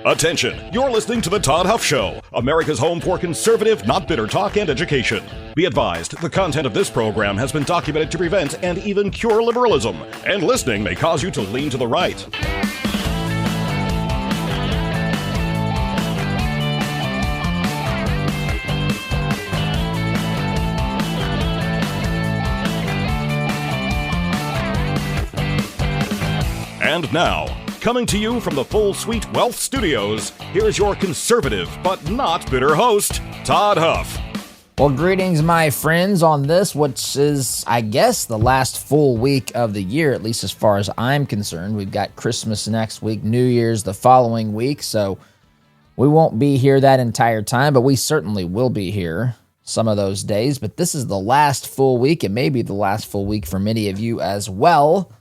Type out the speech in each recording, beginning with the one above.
Attention, you're listening to The Todd Huff Show, America's home for conservative, not bitter talk and education. Be advised, the content of this program has been documented to prevent and even cure liberalism, and listening may cause you to lean to the right. And now, coming to you from the Full Suite Wealth Studios, here's your conservative but not bitter host, Todd Huff. Well, greetings, my friends, on this, which is, I guess, the last full week of the year, at least as far as I'm concerned. We've got Christmas next week, New Year's the following week, so we won't be here that entire time, but we certainly will be here some of those days. But this is the last full week, and maybe the last full week for many of you as well.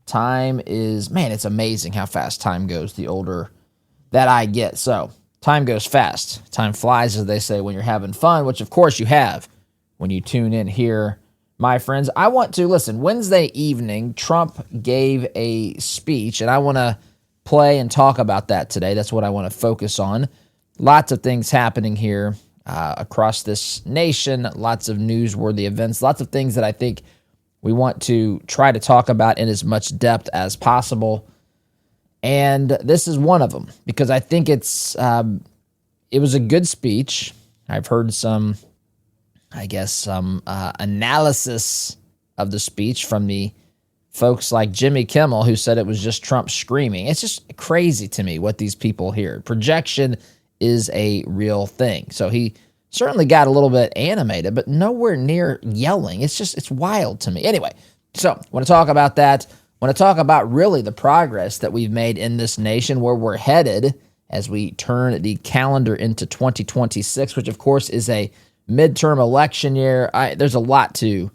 Time is, man, it's amazing how fast time goes the older that I get. So, time goes fast. Time flies, as they say, when you're having fun, which of course you have when you tune in here, my friends. I want to, listen, Wednesday evening, Trump gave a speech, and I want to play and talk about that today. That's what I want to focus on. Lots of things happening here across this nation, lots of newsworthy events, lots of things that I think we want to try to talk about in as much depth as possible. And this is one of them, because I think it was a good speech. I've heard some analysis of the speech from the folks like Jimmy Kimmel, who said it was just Trump screaming. It's just crazy to me what these people hear. Projection is a real thing. So he certainly got a little bit animated, but nowhere near yelling. It's wild to me. Anyway, so I want to talk about that. I want to talk about really the progress that we've made in this nation, where we're headed as we turn the calendar into 2026, which of course is a midterm election year. There's a lot to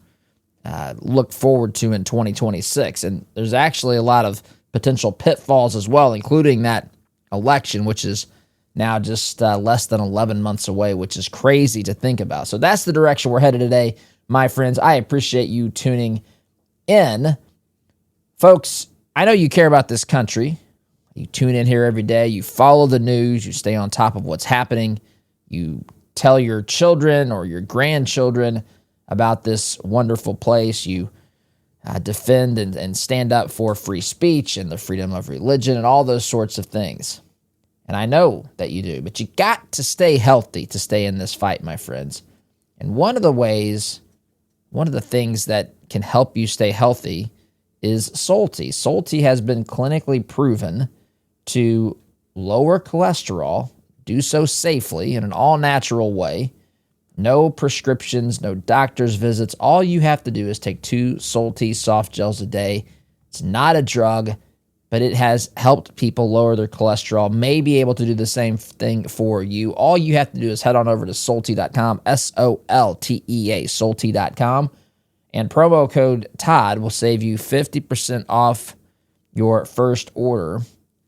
look forward to in 2026, and there's actually a lot of potential pitfalls as well, including that election, which is now just less than 11 months away, which is crazy to think about. So that's the direction we're headed today, my friends. I appreciate you tuning in. Folks, I know you care about this country. You tune in here every day. You follow the news. You stay on top of what's happening. You tell your children or your grandchildren about this wonderful place. You defend and stand up for free speech and the freedom of religion and all those sorts of things. And I know that you do, but you got to stay healthy to stay in this fight, my friends. And one of the things that can help you stay healthy is Solti. Solti has been clinically proven to lower cholesterol, do so safely in an all-natural way. No prescriptions, no doctor's visits. All you have to do is take 2 Solti soft gels a day. It's not a drug, but it has helped people lower their cholesterol, may be able to do the same thing for you. All you have to do is head on over to Solti.com, S-O-L-T-E-A, Solti.com, and promo code Todd will save you 50% off your first order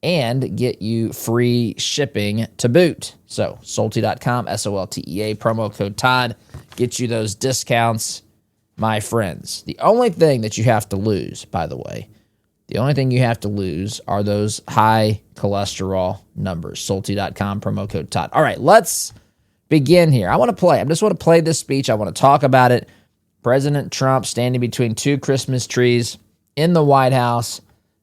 and get you free shipping to boot. So, Solti.com, S-O-L-T-E-A, promo code Todd, get you those discounts, my friends. The only thing that you have to lose, by the way, the only thing you have to lose are those high cholesterol numbers. Solti.com, promo code Todd. All right, let's begin here. I just want to play this speech. I want to talk about it. President Trump standing between 2 Christmas trees in the White House.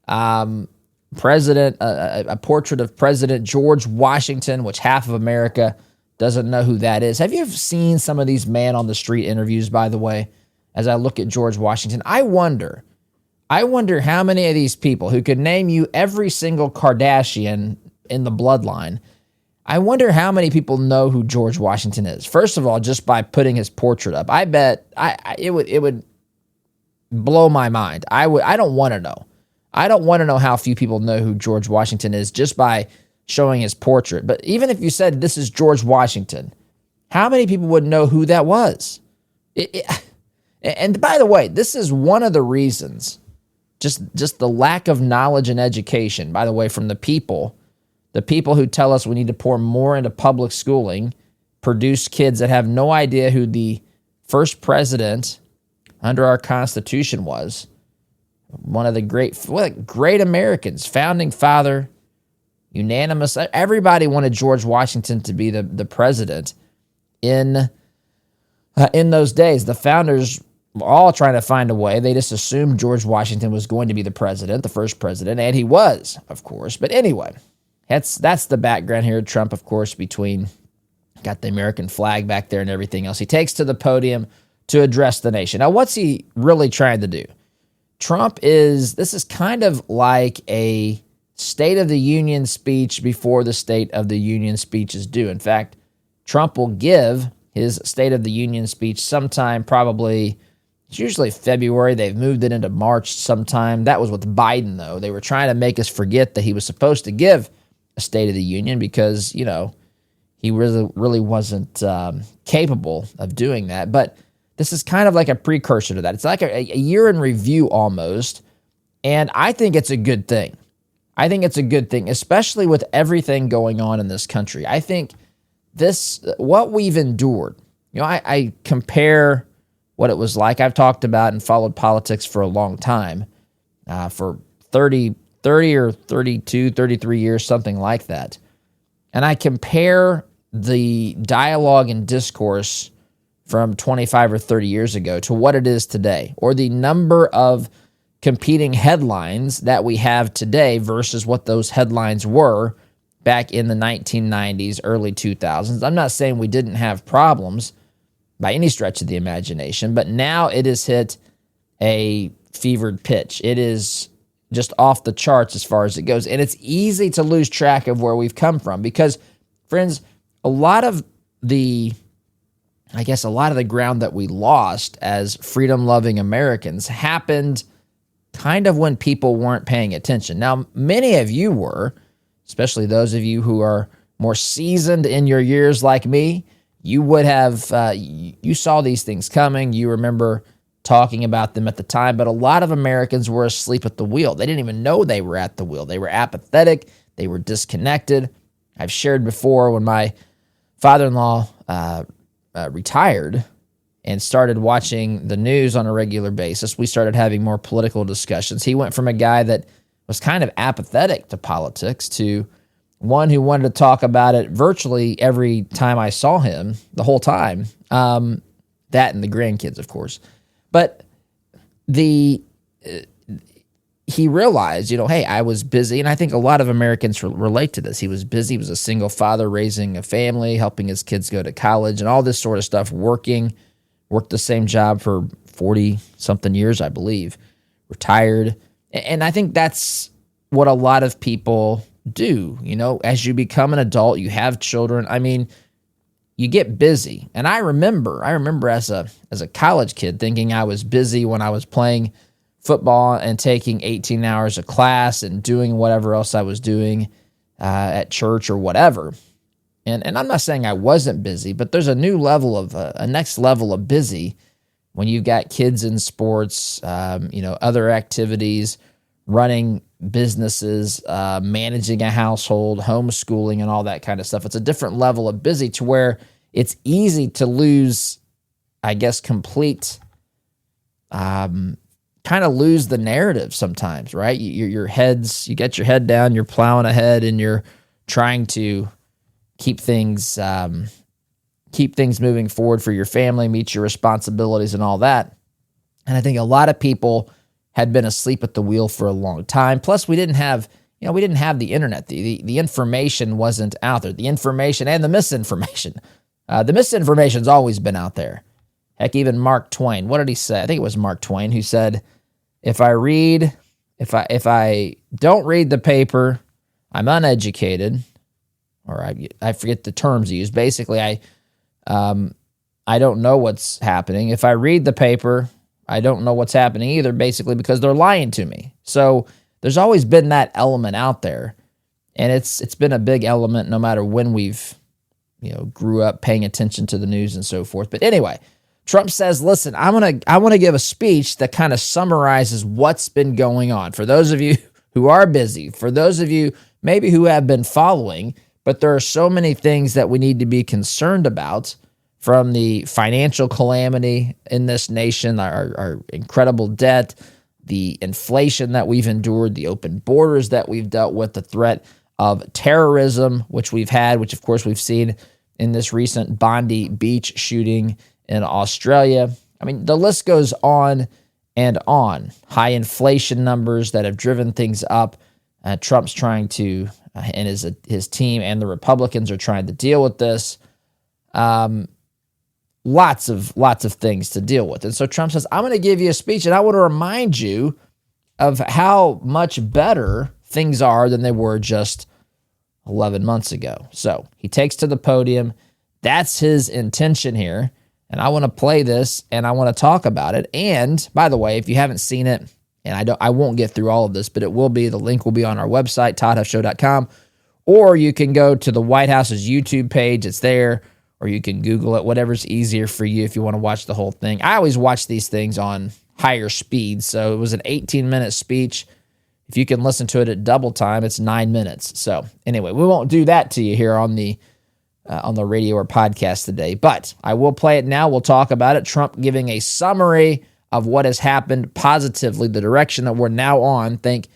A portrait of President George Washington, which half of America doesn't know who that is. Have you ever seen some of these man on the street interviews, by the way, as I look at George Washington? I wonder how many of these people who could name you every single Kardashian in the bloodline, I wonder how many people know who George Washington is. First of all, just by putting his portrait up, I bet it would blow my mind. I don't want to know. I don't want to know how few people know who George Washington is just by showing his portrait. But even if you said this is George Washington, how many people would know who that was? And by the way, this is one of the reasons. Just the lack of knowledge and education, by the way, from the people who tell us we need to pour more into public schooling, produce kids that have no idea who the first president under our Constitution was. One of the great Americans, founding father, unanimous. Everybody wanted George Washington to be the president in those days. The founders were all trying to find a way. They just assumed George Washington was going to be the president, the first president, and he was, of course. But anyway, that's the background here. Trump, of course, got the American flag back there and everything else. He takes to the podium to address the nation. Now, what's he really trying to do? This is kind of like a State of the Union speech before the State of the Union speech is due. In fact, Trump will give his State of the Union speech sometime, probably, it's usually February. They've moved it into March sometime. That was with Biden, though. They were trying to make us forget that he was supposed to give a State of the Union because, he really wasn't capable of doing that. But this is kind of like a precursor to that. It's like a year in review almost, and I think it's a good thing. I think it's a good thing, especially with everything going on in this country. I think what we've endured, I compare what it was like. I've talked about and followed politics for a long time, for 30 or 32, 33 years, something like that. And I compare the dialogue and discourse from 25 or 30 years ago to what it is today, or the number of competing headlines that we have today versus what those headlines were back in the 1990s, early 2000s. I'm not saying we didn't have problems by any stretch of the imagination, but now it has hit a fevered pitch. It is just off the charts as far as it goes, and it's easy to lose track of where we've come from because, friends, a lot of the ground that we lost as freedom-loving Americans happened kind of when people weren't paying attention. Now, many of you were, especially those of you who are more seasoned in your years like me. You would have, you saw these things coming. You remember talking about them at the time, but a lot of Americans were asleep at the wheel. They didn't even know they were at the wheel. They were apathetic. They were disconnected. I've shared before when my father-in-law retired and started watching the news on a regular basis, we started having more political discussions. He went from a guy that was kind of apathetic to politics to one who wanted to talk about it virtually every time I saw him, the whole time. That and the grandkids, of course. But he realized, hey, I was busy, and I think a lot of Americans relate to this. He was busy. He was a single father raising a family, helping his kids go to college, and all this sort of stuff, worked the same job for 40-something years, I believe, retired. And I think that's what a lot of people do. As you become an adult, you have children. I mean, you get busy. And I remember as a college kid thinking I was busy when I was playing football and taking 18 hours of class and doing whatever else I was doing at church or whatever. And I'm not saying I wasn't busy, but there's a next level of busy when you've got kids in sports, other activities, running businesses, managing a household, homeschooling, and all that kind of stuff. It's a different level of busy to where it's easy to lose, I guess, lose the narrative sometimes, right? You get your head down, you're plowing ahead, and you're trying to keep things moving forward for your family, meet your responsibilities and all that. And I think a lot of people had been asleep at the wheel for a long time. Plus, we didn't have the internet. The information wasn't out there. The information and the misinformation. The misinformation's always been out there. Heck, even Mark Twain. What did he say? I think it was Mark Twain who said, if I don't read the paper, I'm uneducated. Or I forget the terms he used. Basically, I don't know what's happening. If I read the paper, I don't know what's happening either, basically because they're lying to me. So there's always been that element out there, and it's been a big element no matter when we've grew up paying attention to the news and so forth. But anyway, Trump says, listen, I want to give a speech that kind of summarizes what's been going on. For those of you who are busy, for those of you maybe who have been following, but there are so many things that we need to be concerned about, from the financial calamity in this nation, our incredible debt, the inflation that we've endured, the open borders that we've dealt with, the threat of terrorism, which we've had, which of course we've seen in this recent Bondi Beach shooting in Australia. I mean, the list goes on and on. High inflation numbers that have driven things up. Trump's trying to, and his team and the Republicans are trying to deal with this. Lots of things to deal with. And so Trump says, I'm going to give you a speech, and I want to remind you of how much better things are than they were just 11 months ago. So he takes to the podium. That's his intention here. And I want to play this, and I want to talk about it. And by the way, if you haven't seen it, and I won't get through all of this, but the link will be on our website, toddhuffshow.com, or you can go to the White House's YouTube page. It's there, or you can Google it, whatever's easier for you if you want to watch the whole thing. I always watch these things on higher speed, so it was an 18-minute speech. If you can listen to it at double time, it's 9 minutes. So anyway, we won't do that to you here on the radio or podcast today, but I will play it now. We'll talk about it. Trump giving a summary of what has happened positively, the direction that we're now on. Thank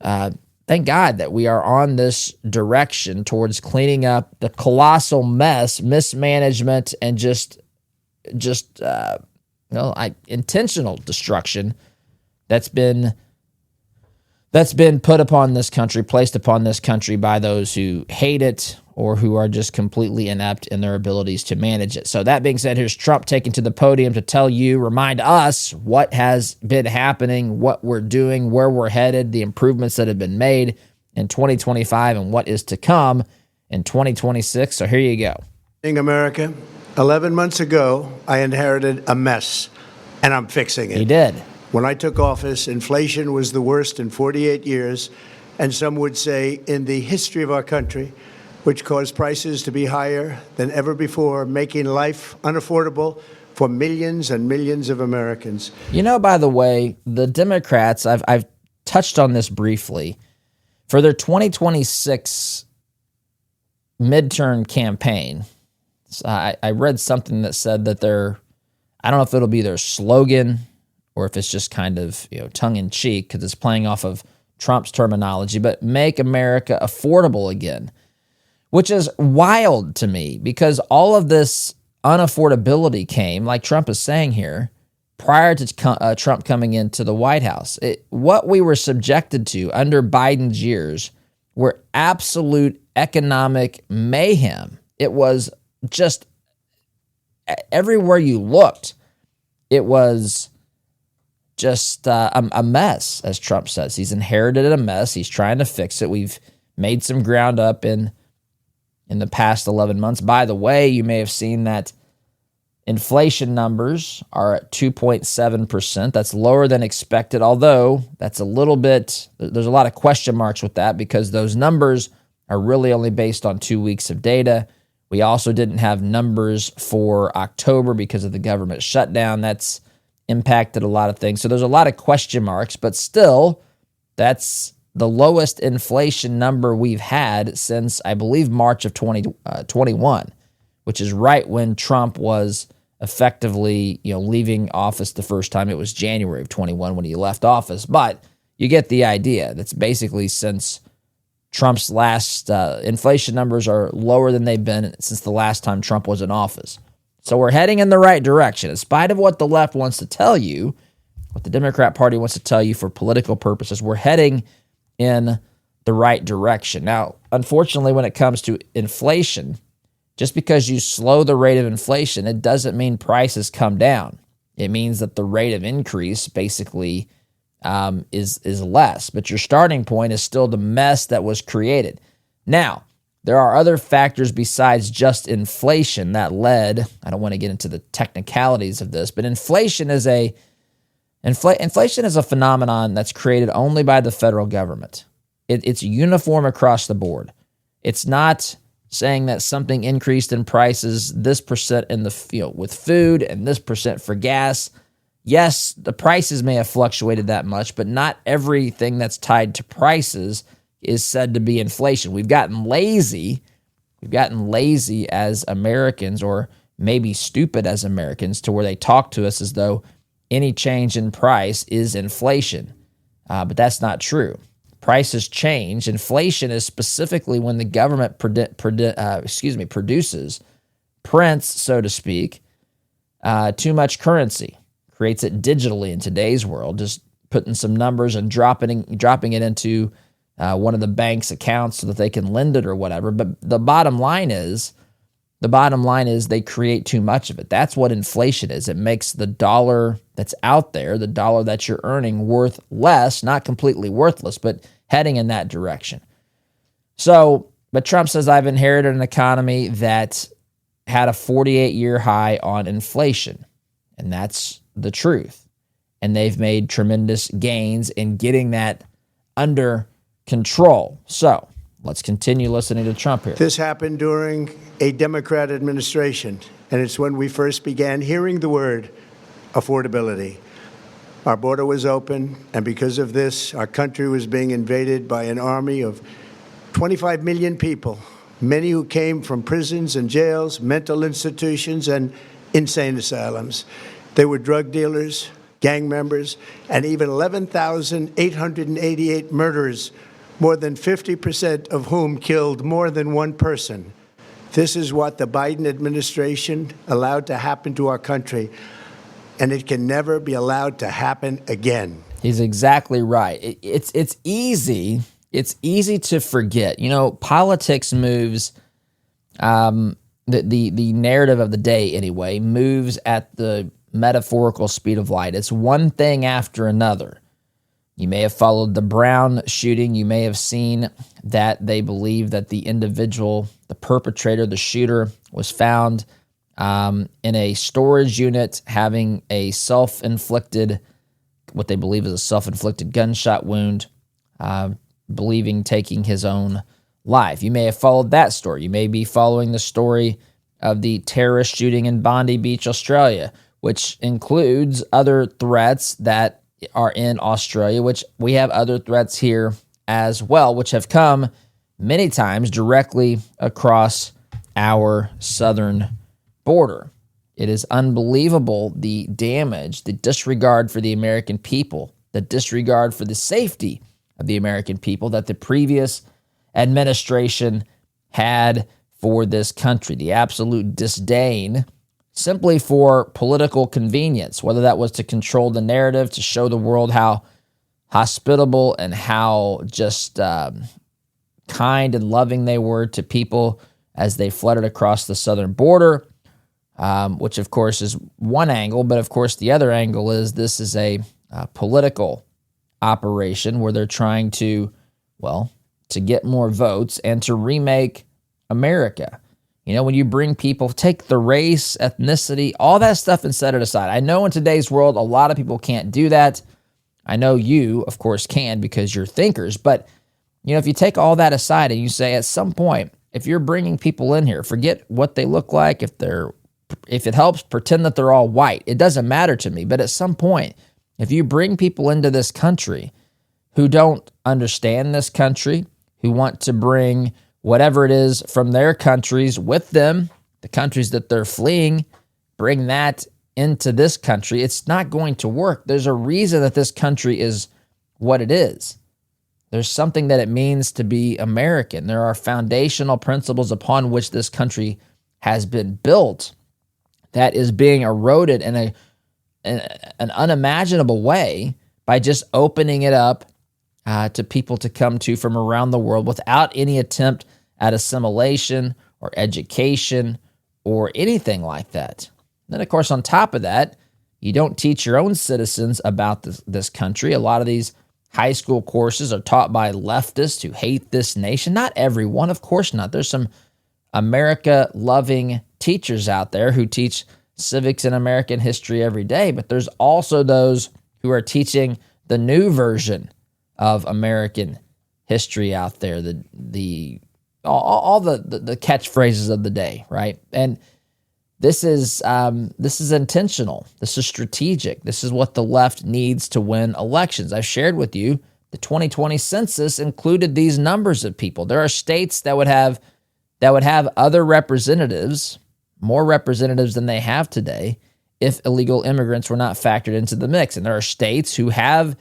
God that we are on this direction towards cleaning up the colossal mess, mismanagement, and just intentional destruction that's been put upon this country, placed upon this country by those who hate it or who are just completely inept in their abilities to manage it. So that being said, here's Trump taking to the podium to remind us what has been happening, what we're doing, where we're headed, the improvements that have been made in 2025, and what is to come in 2026. So here you go. In America, 11 months ago, I inherited a mess, and I'm fixing it. He did. When I took office, inflation was the worst in 48 years, and some would say in the history of our country, which caused prices to be higher than ever before, making life unaffordable for millions and millions of Americans. You know, by the way, the Democrats, I've touched on this briefly, for their 2026 midterm campaign, I read something that said that I don't know if it'll be their slogan or if it's just kind of, tongue-in-cheek because it's playing off of Trump's terminology, but make America affordable again, which is wild to me because all of this unaffordability came, like Trump is saying here, prior to Trump coming into the White House. What we were subjected to under Biden's years were absolute economic mayhem. It was just everywhere you looked, it was just a mess, as Trump says. He's inherited a mess. He's trying to fix it. We've made some ground up in the past 11 months. By the way, you may have seen that inflation numbers are at 2.7%. That's lower than expected, although that's there's a lot of question marks with that because those numbers are really only based on 2 weeks of data. We also didn't have numbers for October because of the government shutdown. That's impacted a lot of things. So there's a lot of question marks, but still, that's the lowest inflation number we've had since, I believe, March of 2021, which is right when Trump was effectively, leaving office the first time. It was January of 21 when he left office, but you get the idea. That's basically since Trump's last inflation numbers are lower than they've been since the last time Trump was in office. So we're heading in the right direction. In spite of what the left wants to tell you, what the Democrat Party wants to tell you for political purposes, we're heading in the right direction. Now, unfortunately, when it comes to inflation, just because you slow the rate of inflation, it doesn't mean prices come down. It means that the rate of increase basically is less, but your starting point is still the mess that was created. Now, there are other factors besides just inflation that led. I don't want to get into the technicalities of this, but inflation is a phenomenon that's created only by the federal government. It's uniform across the board. It's not saying that something increased in prices this percent in the with food and this percent for gas. Yes, the prices may have fluctuated that much, but not everything that's tied to prices is said to be inflation. We've gotten lazy. We've gotten lazy as Americans, or maybe stupid as Americans, to where they talk to us as though any change in price is inflation. But that's not true. prices change. Inflation is specifically when the government produces, prints, so to speak, too much currency, creates it digitally in today's world, just putting some numbers and dropping it into one of the bank's accounts so that they can lend it or whatever. But the bottom line is they create too much of it. That's what inflation is. It makes the dollar that's out there, the dollar that you're earning, worth less, not completely worthless, but heading in that direction. So, but Trump says, I've inherited an economy that had a 48-year high on inflation. And that's the truth. And they've made tremendous gains in getting that under control. So let's continue listening to Trump here. This happened during a Democrat administration, and it's when we first began hearing the word affordability. Our border was open, and because of this, our country was being invaded by an army of 25 million people, many who came from prisons and jails, mental institutions, and insane asylums. They were drug dealers, gang members, and even 11,888 murderers, more than 50% of whom killed more than one person. This is what the Biden administration allowed to happen to our country, and it can never be allowed to happen again. He's exactly right. It's easy. It's easy to forget. You know, politics moves, the narrative of the day anyway, moves at the metaphorical speed of light. It's one thing after another. You may have followed the Brown shooting. You may have seen that they believe that the individual, the perpetrator, the shooter, was found in a storage unit having a self-inflicted, what they believe is a self-inflicted gunshot wound, believing taking his own life. You may have followed that story. You may be following the story of the terrorist shooting in Bondi Beach, Australia, which includes other threats that are in Australia, which we have other threats here as well, which have come many times directly across our southern border. It is unbelievable, the damage, the disregard for the American people, the disregard for the safety of the American people that the previous administration had for this country, the absolute disdain simply for political convenience, whether that was to control the narrative, to show the world how hospitable and how just kind and loving they were to people as they flooded across the southern border, which of course is one angle, but of course the other angle is this is a political operation where they're trying to, well, to get more votes and to remake America. You know, when you bring people, take the race, ethnicity, all that stuff and set it aside. I know in today's world, a lot of people can't do that. I know you, of course, can because you're thinkers. But, you know, if you take all that aside and you say at some point, if you're bringing people in here, forget what they look like. If it helps, pretend that they're all white. It doesn't matter to me. But at some point, if you bring people into this country who don't understand this country, who want to bring whatever it is from their countries with them, the countries that they're fleeing, bring that into this country, it's not going to work. There's a reason that this country is what it is. There's something that it means to be American. There are foundational principles upon which this country has been built that is being eroded in an unimaginable way by just opening it up to people to come to from around the world without any attempt at assimilation or education or anything like that. Then, of course, on top of that, you don't teach your own citizens about this country. A lot of these high school courses are taught by leftists who hate this nation. Not everyone, of course not. There's some America-loving teachers out there who teach civics and American history every day, but there's also those who are teaching the new version of American history out there, all the catchphrases of the day, right? And this is intentional. This is strategic. This is what the left needs to win elections. I've shared with you the 2020 census included these numbers of people. There are states that would have other representatives, more representatives than they have today, if illegal immigrants were not factored into the mix. And there are states who have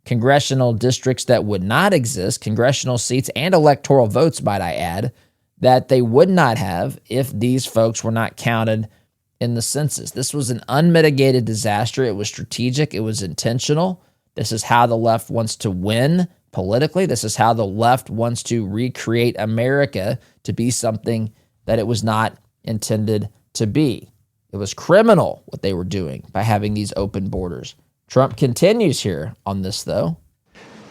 congressional districts that would not exist, congressional seats and electoral votes, might I add, that they would not have if these folks were not counted in the census. This was an unmitigated disaster. It was strategic. It was intentional. This is how the left wants to win politically. This is how the left wants to recreate America to be something that it was not intended to be. It was criminal what they were doing by having these open borders. Trump continues here on this, though.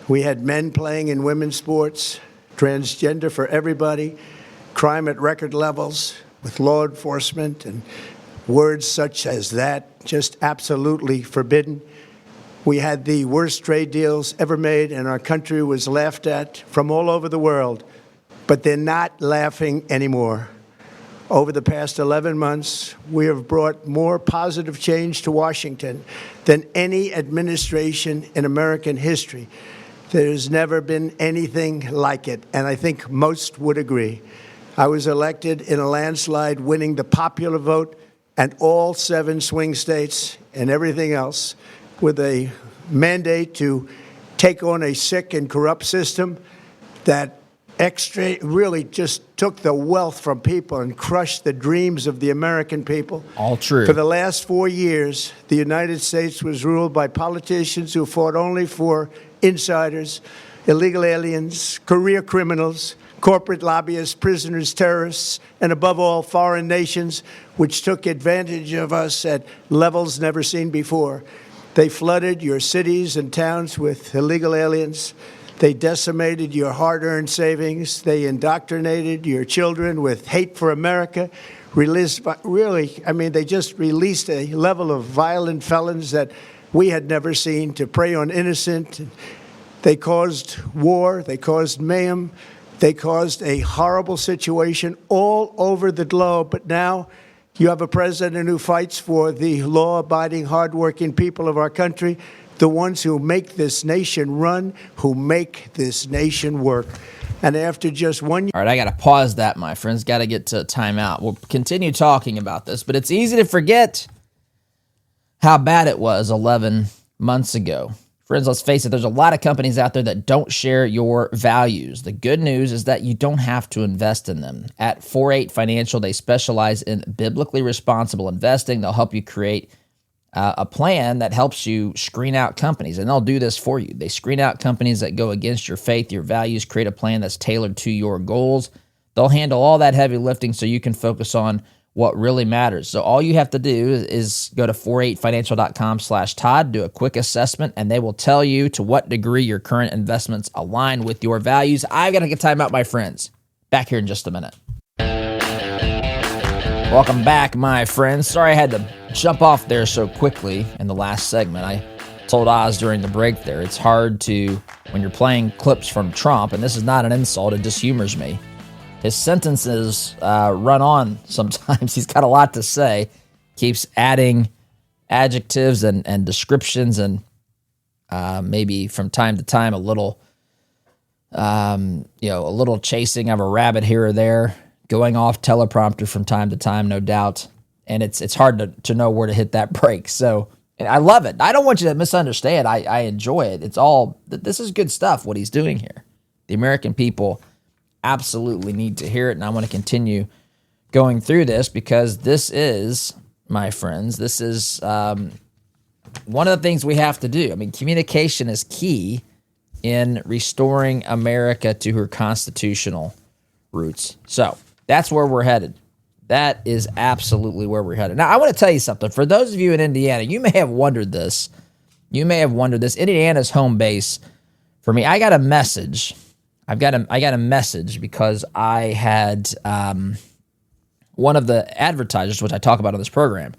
We had men playing in women's sports, transgender for everybody, crime at record levels with law enforcement, and words such as that just absolutely forbidden. We had the worst trade deals ever made, and our country was laughed at from all over the world. But they're not laughing anymore. Over the past 11 months, we have brought more positive change to Washington than any administration in American history. There's never been anything like it, and I think most would agree. I was elected in a landslide, winning the popular vote and all 7 swing states and everything else, with a mandate to take on a sick and corrupt system that really just took the wealth from people and crushed the dreams of the American people. All true. For the last 4 years, the United States was ruled by politicians who fought only for insiders, illegal aliens, career criminals, corporate lobbyists, prisoners, terrorists, and above all, foreign nations, which took advantage of us at levels never seen before. They flooded your cities and towns with illegal aliens. They decimated your hard-earned savings. They indoctrinated your children with hate for America. They just released a level of violent felons that we had never seen to prey on innocent. They caused war. They caused mayhem. They caused a horrible situation all over the globe. But now you have a president who fights for the law-abiding, hardworking people of our country, the ones who make this nation run, who make this nation work. And after just 1 year... All right, I got to pause that, my friends. Got to get to timeout. We'll continue talking about this, but it's easy to forget how bad it was 11 months ago. Friends, let's face it, there's a lot of companies out there that don't share your values. The good news is that you don't have to invest in them. At 48 Financial, they specialize in biblically responsible investing. They'll help you create a plan that helps you screen out companies, and they'll do this for you. They screen out companies that go against your faith, your values, create a plan that's tailored to your goals. They'll handle all that heavy lifting so you can focus on what really matters. So all you have to do is go to 48financial.com/Todd, do a quick assessment, and they will tell you to what degree your current investments align with your values. I've got to get time out, my friends. Back here in just a minute. Welcome back, my friends. Sorry I had to jump off there so quickly in the last segment. I told Oz during the break there, it's hard to, when you're playing clips from Trump, and this is not an insult, it just humors me. His sentences run on sometimes. He's got a lot to say. Keeps adding adjectives and descriptions and maybe from time to time a little chasing of a rabbit here or there, going off teleprompter from time to time, no doubt. And it's hard to know where to hit that break. So and I love it. I don't want you to misunderstand. I enjoy it. This is good stuff, what he's doing here. The American people absolutely need to hear it, and I want to continue going through this because this is, my friends, this is one of the things we have to do. I mean, communication is key in restoring America to her constitutional roots. So that's where we're headed. That is absolutely where we're headed. Now, I want to tell you something. For those of you in Indiana, you may have wondered this. Indiana's home base for me. I got a message. I got a message because I had one of the advertisers, which I talk about on this program,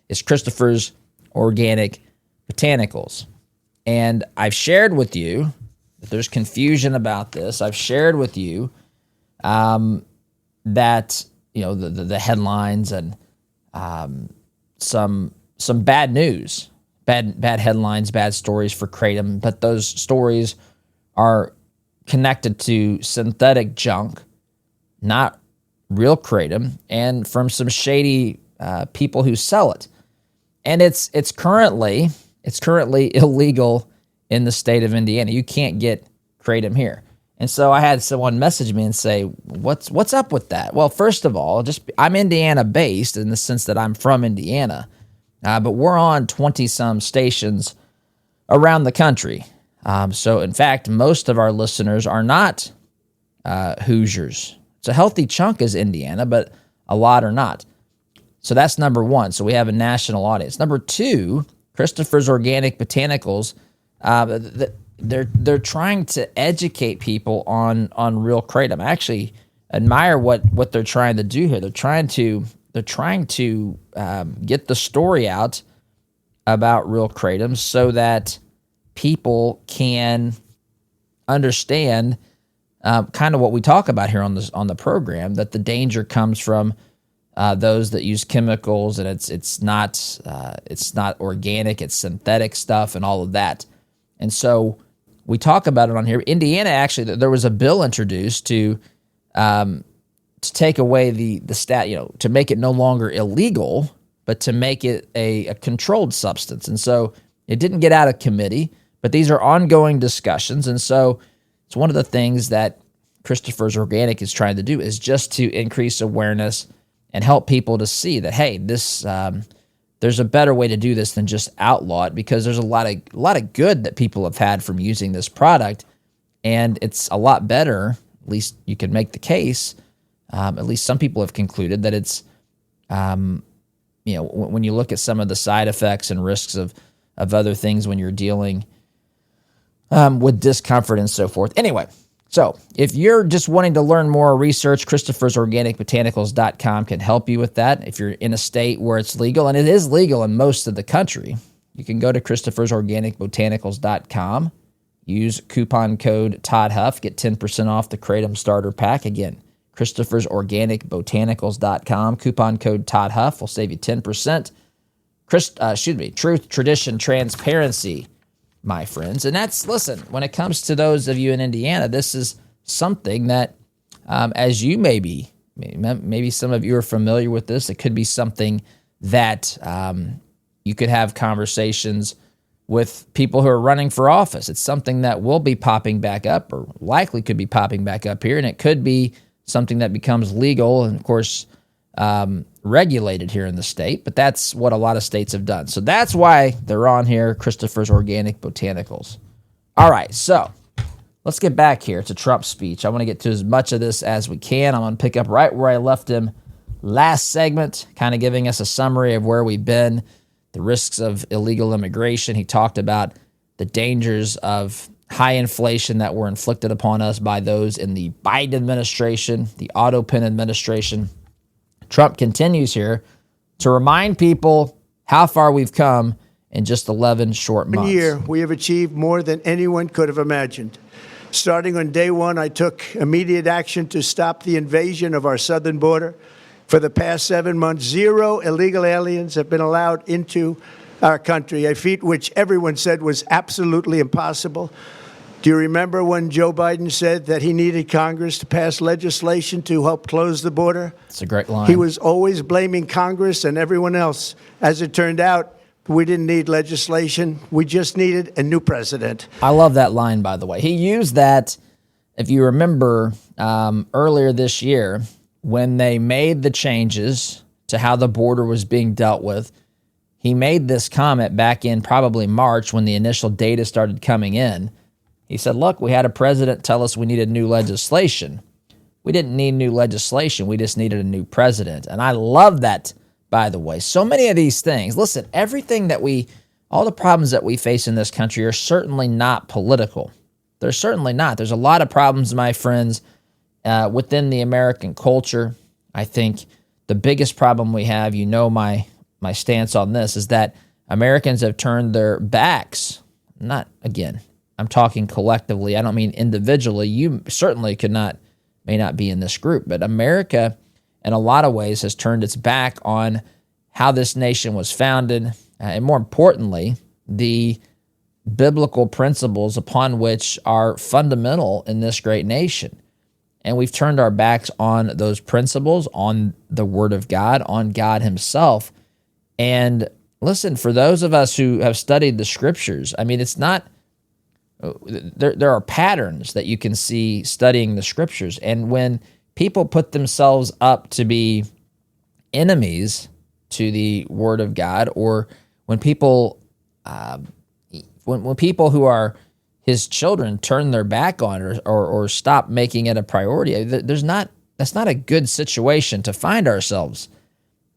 is Christopher's Organic Botanicals. And I've shared with you that there's confusion about this. I've shared with you that the headlines and some bad news, bad headlines, bad stories for Kratom, but those stories are connected to synthetic junk, not real Kratom, and from some shady people who sell it. And it's currently illegal in the state of Indiana. You can't get kratom here. And so I had someone message me and say, what's up with that? Well, first of all, I'm Indiana based in the sense that I'm from Indiana, but we're on 20-some stations around the country. So in fact, most of our listeners are not Hoosiers. It's a healthy chunk is Indiana, but a lot are not. So that's number one. So we have a national audience. Number two, Christopher's Organic Botanicals, they're trying to educate people on real kratom. I actually admire what they're trying to do here. They're trying to get the story out about real kratom so that people can understand kind of what we talk about here on the program, that the danger comes from those that use chemicals, and it's not organic, it's synthetic stuff and all of that. And so we talk about it on here. Indiana, actually, there was a bill introduced to take away the to make it no longer illegal, but to make it a controlled substance. And so it didn't get out of committee, but these are ongoing discussions. And so it's one of the things that Christopher's Organic is trying to do is just to increase awareness and help people to see that, hey, this there's a better way to do this than just outlaw it, because there's a lot of good that people have had from using this product, and it's a lot better. At least you can make the case. At least some people have concluded that it's, when you look at some of the side effects and risks of other things when you're dealing with discomfort and so forth. Anyway, so if you're just wanting to learn more research, Christopher'sOrganicBotanicals.com can help you with that. If you're in a state where it's legal, and it is legal in most of the country, you can go to Christopher'sOrganicBotanicals.com, use coupon code Todd Huff, get 10% off the Kratom Starter Pack. Again, Christopher'sOrganicBotanicals.com, coupon code Todd Huff will save you 10%. Truth, tradition, transparency, my friends. And listen, when it comes to those of you in Indiana, this is something that, as you maybe some of you are familiar with this, it could be something that you could have conversations with people who are running for office. It's something that will be popping back up, or likely could be popping back up here, and it could be something that becomes legal and, of course, regulated here in the state, but that's what a lot of states have done. So that's why they're on here, Christopher's Organic Botanicals. All right, so let's get back here to Trump's speech. I want to get to as much of this as we can. I'm going to pick up right where I left him last segment, kind of giving us a summary of where we've been, the risks of illegal immigration. He talked about the dangers of high inflation that were inflicted upon us by those in the Biden administration, the auto pen administration. Trump continues here to remind people how far we've come in just 11 short months. 1 year, we have achieved more than anyone could have imagined. Starting on day one, I took immediate action to stop the invasion of our southern border. For the past 7 months, 0 illegal aliens have been allowed into our country, a feat which everyone said was absolutely impossible. Do you remember when Joe Biden said that he needed Congress to pass legislation to help close the border? It's a great line. He was always blaming Congress and everyone else. As it turned out, we didn't need legislation. We just needed a new president. I love that line, by the way. He used that, if you remember, earlier this year when they made the changes to how the border was being dealt with. He made this comment back in probably March when the initial data started coming in. He said, look, we had a president tell us we needed new legislation. We didn't need new legislation. We just needed a new president. And I love that, by the way. So many of these things. Listen, all the problems that we face in this country are certainly not political. They're certainly not. There's a lot of problems, my friends, within the American culture. I think the biggest problem we have, my stance on this, is that Americans have turned their backs. I'm talking collectively. I don't mean individually. You certainly may not be in this group, but America, in a lot of ways, has turned its back on how this nation was founded, and more importantly, the biblical principles upon which are fundamental in this great nation. And we've turned our backs on those principles, on the Word of God, on God Himself. And listen, for those of us who have studied the Scriptures, I mean, it's not there are patterns that you can see studying the scriptures. And when people put themselves up to be enemies to the word of God, or when people when people who are his children turn their back on it or stop making it a priority, that's not a good situation to find ourselves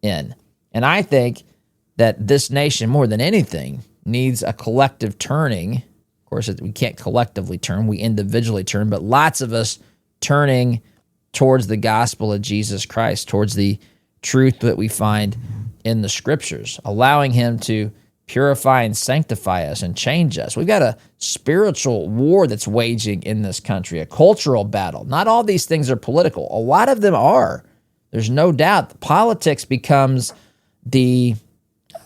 in. And I think that this nation, more than anything, needs a collective turning. Of course, we can't collectively turn, we individually turn, but lots of us turning towards the gospel of Jesus Christ, towards the truth that we find in the scriptures, allowing him to purify and sanctify us and change us. We've got a spiritual war that's waging in this country, a cultural battle. Not all these things are political. A lot of them are. There's no doubt. Politics becomes the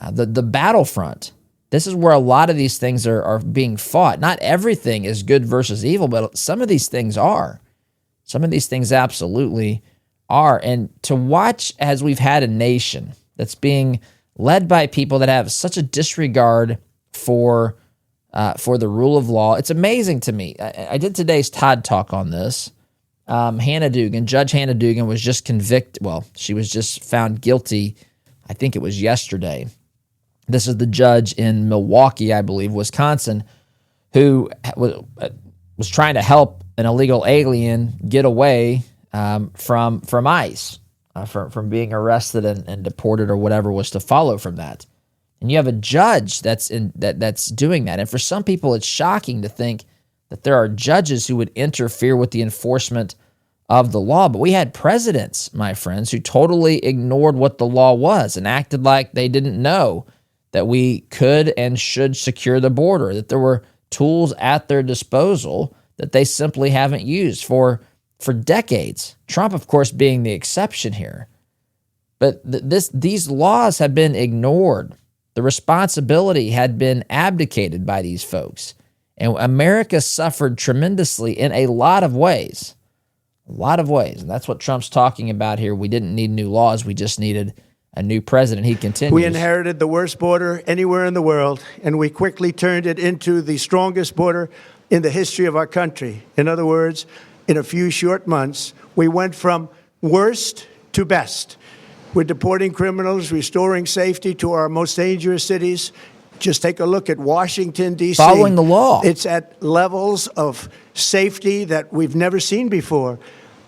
battlefront. This is where a lot of these things are being fought. Not everything is good versus evil, but some of these things are. Some of these things absolutely are. And to watch as we've had a nation that's being led by people that have such a disregard for the rule of law, it's amazing to me. I did today's Todd talk on this. Judge Hannah Dugan was just convicted. Well, she was just found guilty. I think it was yesterday. This is the judge in Milwaukee, I believe, Wisconsin, who was trying to help an illegal alien get away from ICE, from being arrested and deported or whatever was to follow from that. And you have a judge that's doing that. And for some people, it's shocking to think that there are judges who would interfere with the enforcement of the law. But we had presidents, my friends, who totally ignored what the law was and acted like they didn't know that we could and should secure the border, that there were tools at their disposal that they simply haven't used for decades. Trump, of course, being the exception here. But these laws have been ignored. The responsibility had been abdicated by these folks. And America suffered tremendously in a lot of ways. A lot of ways. And that's what Trump's talking about here. We didn't need new laws. We just needed a new president. He continues. We inherited the worst border anywhere in the world, and we quickly turned it into the strongest border in the history of our country. In other words, in a few short months, we went from worst to best. We're deporting criminals, restoring safety to our most dangerous cities. Just take a look at Washington, D.C. Following the law. It's at levels of safety that we've never seen before.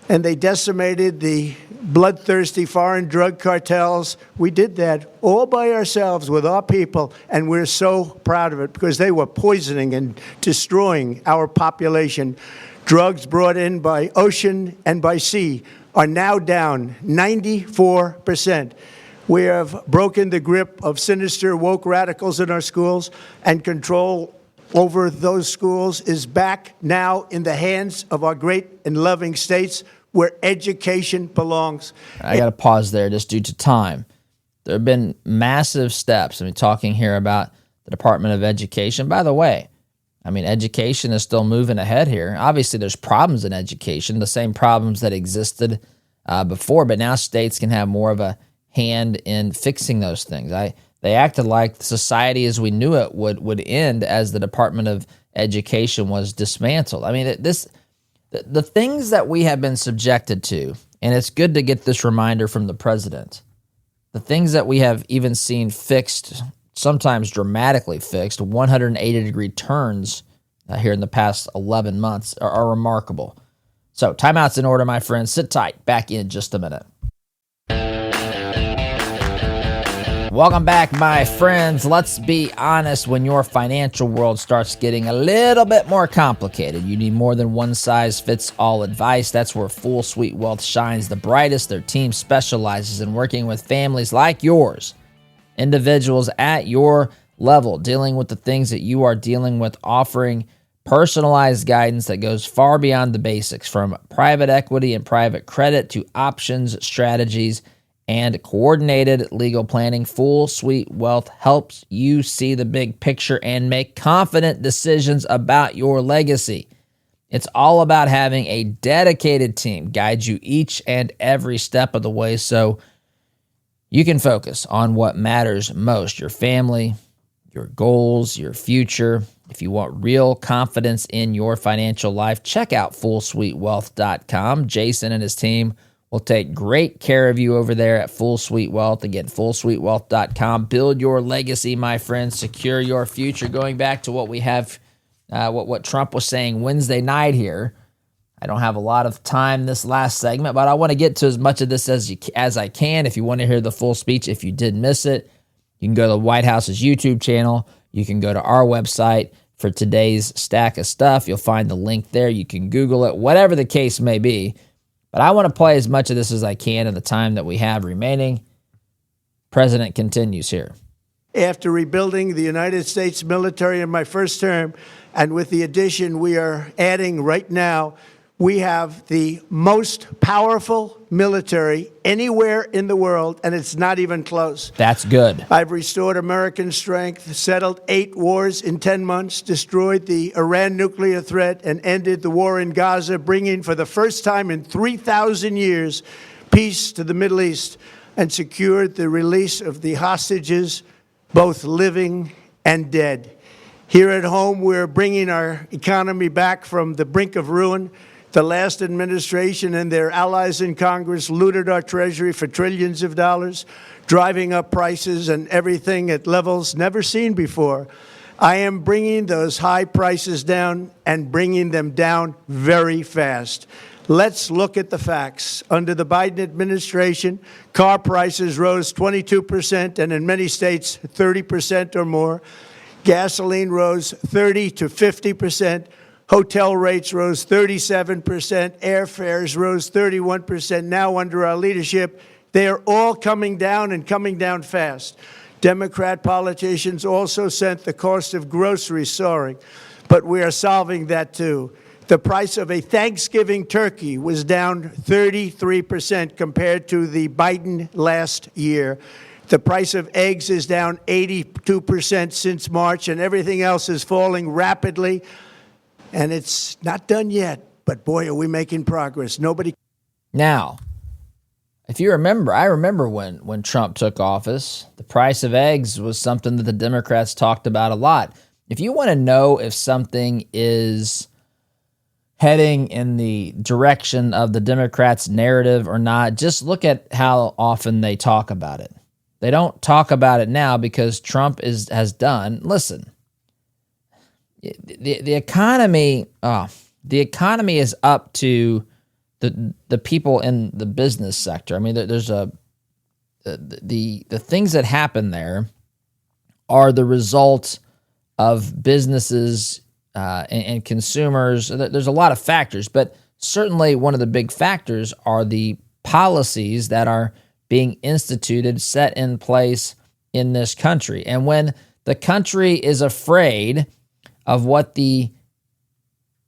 And they decimated the bloodthirsty foreign drug cartels. We did that all by ourselves with our people, and we're so proud of it because they were poisoning and destroying our population. Drugs brought in by ocean and by sea are now down 94%. We have broken the grip of sinister woke radicals in our schools, and control over those schools is back now in the hands of our great and loving states where education belongs. I got to pause there just due to time. There have been massive steps. I mean, talking here about the Department of Education. By the way, I mean, education is still moving ahead here. Obviously, there's problems in education, the same problems that existed before, but now states can have more of a hand in fixing those things. They acted like society as we knew it would end as the Department of Education was dismantled. I mean, the things that we have been subjected to, and it's good to get this reminder from the president, the things that we have even seen fixed, sometimes dramatically fixed, 180-degree turns here in the past 11 months are remarkable. So timeout's in order, my friends. Sit tight. Back in just a minute. Welcome back, my friends. Let's be honest, when your financial world starts getting a little bit more complicated, you need more than one-size-fits-all advice. That's where Full Suite Wealth shines the brightest. Their team specializes in working with families like yours, individuals at your level, dealing with the things that you are dealing with, offering personalized guidance that goes far beyond the basics, from private equity and private credit to options, strategies, and coordinated legal planning. Full Suite Wealth helps you see the big picture and make confident decisions about your legacy. It's all about having a dedicated team guide you each and every step of the way so you can focus on what matters most: your family, your goals, your future, If you want real confidence in your financial life, check out FullSuiteWealth.com. Jason and his team will take great care of you over there at Full Suite Wealth. Again, FullSuiteWealth.com. Build your legacy, my friends. Secure your future. Going back to what we have, what Trump was saying Wednesday night here. I don't have a lot of time this last segment, but I want to get to as much of this as I can. If you want to hear the full speech, if you did miss it, you can go to the White House's YouTube channel. You can go to our website for today's stack of stuff. You'll find the link there. You can Google it, whatever the case may be. But I want to play as much of this as I can in the time that we have remaining. President continues here. After rebuilding the United States military in my first term, and with the addition we are adding right now, we have the most powerful military anywhere in the world, and it's not even close. That's good. I've restored American strength, settled 8 wars in 10 months, destroyed the Iran nuclear threat, and ended the war in Gaza, bringing for the first time in 3,000 years peace to the Middle East, and secured the release of the hostages, both living and dead. Here at home, we're bringing our economy back from the brink of ruin. The last administration and their allies in Congress looted our treasury for trillions of dollars, driving up prices and everything at levels never seen before. I am bringing those high prices down and bringing them down very fast. Let's look at the facts. Under the Biden administration, car prices rose 22% and in many states 30% or more. Gasoline rose 30 to 50%. Hotel rates rose 37%. Airfares rose 31%. Now, under our leadership, they are all coming down and coming down fast. Democrat politicians also sent the cost of groceries soaring, but we are solving that too. The price of a Thanksgiving turkey was down 33% compared to the Biden last year. The price of eggs is down 82% since March, and everything else is falling rapidly. And it's not done yet, but boy, are we making progress. Now, if you remember, I remember when Trump took office, the price of eggs was something that the Democrats talked about a lot. If you want to know if something is heading in the direction of the Democrats' narrative or not, just look at how often they talk about it. They don't talk about it now because Trump has done. Listen, the economy is up to the people in the business sector. I mean, there's the things that happen there are the result of businesses and consumers. There's a lot of factors, but certainly one of the big factors are the policies that are being instituted, set in place in this country. And when the country is afraid of what the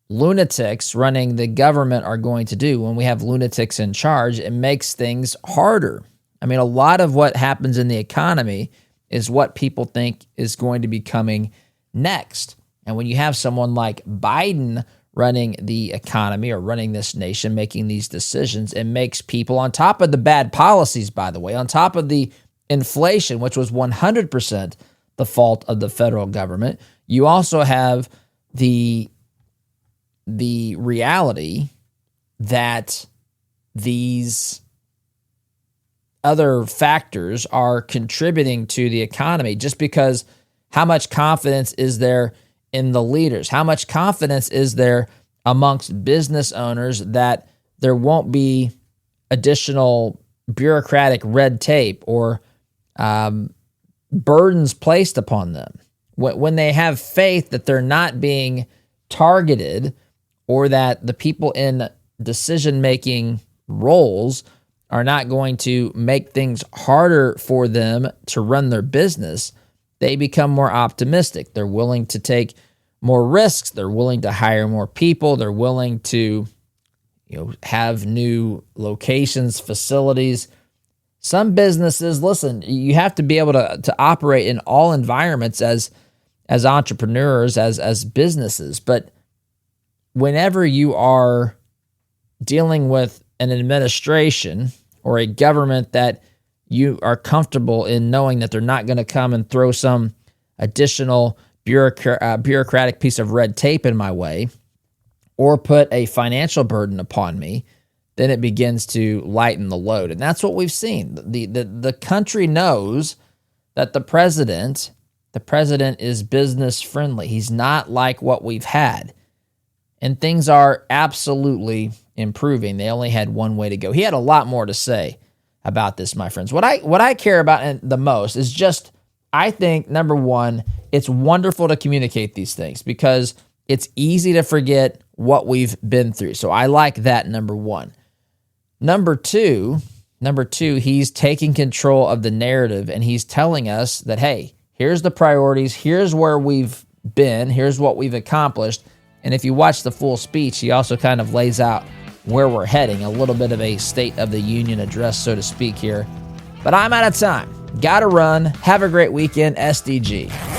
lunatics running the government are going to do, when we have lunatics in charge, it makes things harder. I mean, a lot of what happens in the economy is what people think is going to be coming next. And when you have someone like Biden running the economy or running this nation, making these decisions, it makes people, on top of the bad policies, by the way, on top of the inflation, which was 100% the fault of the federal government, you also have the reality that these other factors are contributing to the economy. Just because how much confidence is there in the leaders? How much confidence is there amongst business owners that there won't be additional bureaucratic red tape or burdens placed upon them? When they have faith that they're not being targeted, or that the people in decision-making roles are not going to make things harder for them to run their business, they become more optimistic. They're willing to take more risks. They're willing to hire more people. They're willing to, have new locations, facilities. Some businesses, listen, you have to be able to operate in all environments as entrepreneurs, as businesses. But whenever you are dealing with an administration or a government that you are comfortable in knowing that they're not going to come and throw some additional bureaucratic piece of red tape in my way or put a financial burden upon me, then it begins to lighten the load. And that's what we've seen. The country knows that the president is business friendly. He's not like what we've had. And things are absolutely improving. They only had one way to go. He had a lot more to say about this, my friends. What I care about the most is just, I think, number one, it's wonderful to communicate these things because it's easy to forget what we've been through. So I like that, number one. Number two, he's taking control of the narrative and he's telling us that, hey, here's the priorities, here's where we've been, here's what we've accomplished. And if you watch the full speech, he also kind of lays out where we're heading, a little bit of a State of the Union address, so to speak here. But I'm out of time. Gotta run. Have a great weekend, SDG.